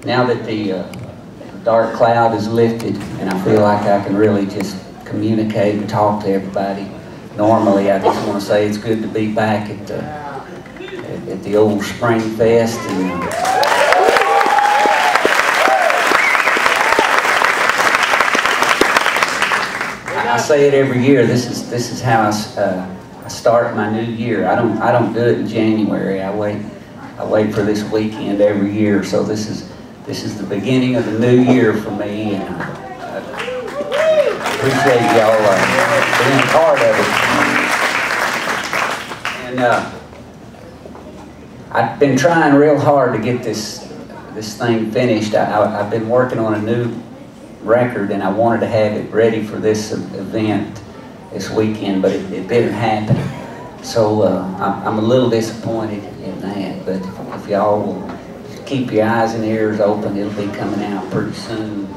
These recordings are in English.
now that the dark cloud is lifted and I feel like I can really just communicate and talk to everybody normally, I just want to say it's good to be back at the old Springfest. And, I say it every year. This is how I start my new year. I don't do it in January. I wait for this weekend every year. So this is the beginning of the new year for me, and I appreciate y'all being a part of it. And I've been trying real hard to get this thing finished. I've been working on a new record, and I wanted to have it ready for this event this weekend, but it didn't happen. So I'm a little disappointed in that, but if y'all will keep your eyes and ears open, it'll be coming out pretty soon.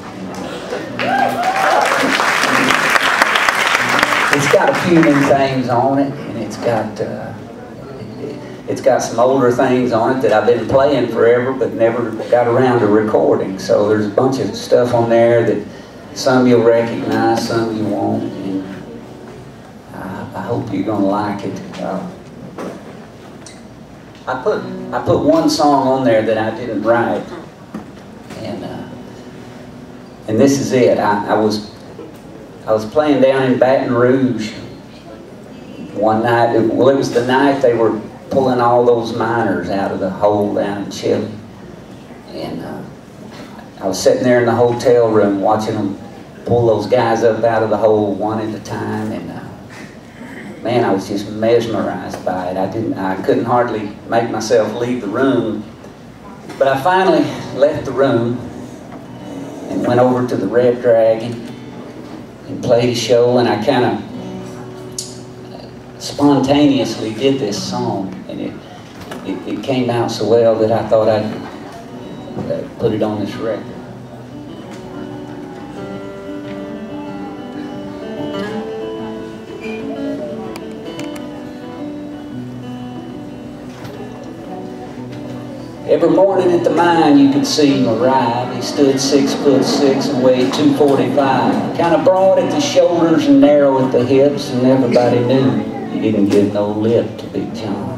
It's got a few new things on it, and it's got some older things on it that I've been playing forever but never got around to recording. So there's a bunch of stuff on there that some you'll recognize, some you won't, and I hope you're going to like it. I put one song on there that I didn't write, and this is it. I was playing down in Baton Rouge one night. Well, it was the night they were pulling all those miners out of the hole down in Chile, and I was sitting there in the hotel room watching them pull those guys up out of the hole one at a time, and man, I was just mesmerized by it. I couldn't hardly make myself leave the room, but I finally left the room and went over to the Red Dragon and played a show, and I kind of spontaneously did this song, and it came out so well that I thought I'd put it on this record. Every morning at the mine you could see him arrive. He stood 6'6" and weighed 245. Kind of broad at the shoulders and narrow at the hips, and everybody knew he didn't give no lip to Big John.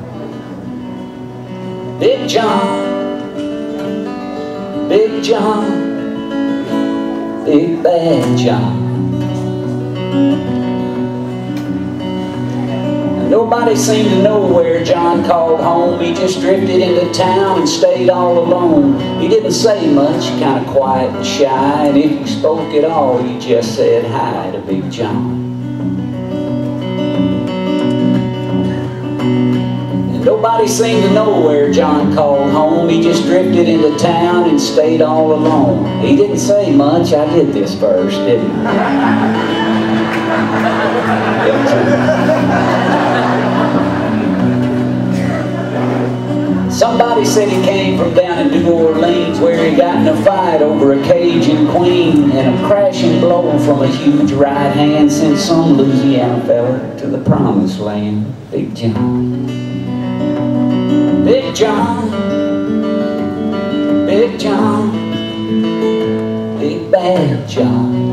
Big John, Big John, Big Bad John. Nobody seemed to know where John called home. He just drifted into town and stayed all alone. He didn't say much, kind of quiet and shy, and if you spoke at all, you just said hi to Big John. And nobody seemed to know where John called home. He just drifted into town and stayed all alone. He didn't say much. I did this first, didn't I? Somebody said he came from down in New Orleans, where he got in a fight over a Cajun queen, and a crashing blow from a huge right hand sent some Louisiana fella to the promised land. Big John, Big John, Big John, Big Bad John.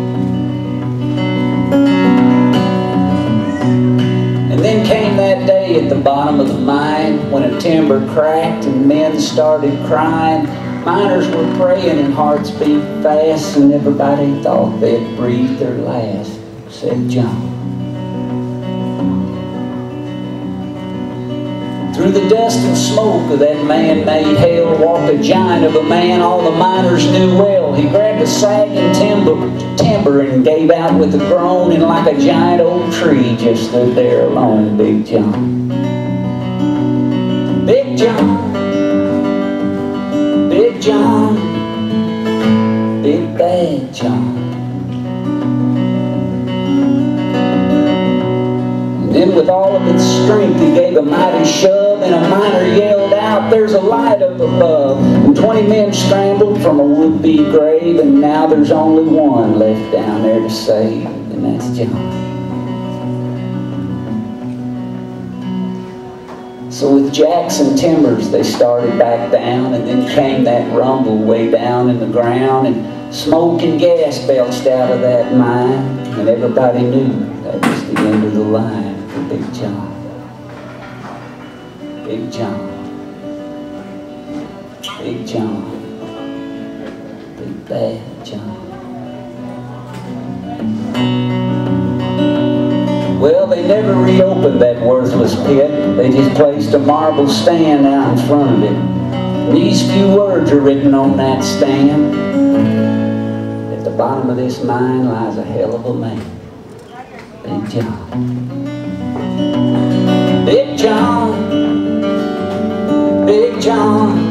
And then came that day at the bottom of the mine when a timber cracked and men started crying. Miners were praying and hearts beat fast, and everybody thought they'd breathed their last, said John. Through the dust and smoke of that man-made hell walked a giant of a man all the miners knew well. He grabbed a sagging timber and gave out with a groan, and like a giant old tree just stood there alone, Big John. Big John, Big John, Big Bad John. And then with all of its strength he gave a mighty shove, and a miner yelled out, "There's a light up above!" And 20 men scrambled from a would-be grave, and now there's only one left down there to save, and that's John. So with Jackson Timbers, they started back down, and then came that rumble way down in the ground, and smoke and gas belched out of that mine, and everybody knew that was the end of the line for Big John. Big John. Big John. Big Bad John. Well, they never reopened that worthless pit. They just placed a marble stand out in front of it. And these few words are written on that stand. At the bottom of this mine lies a hell of a man. Big John. Big John. Big John.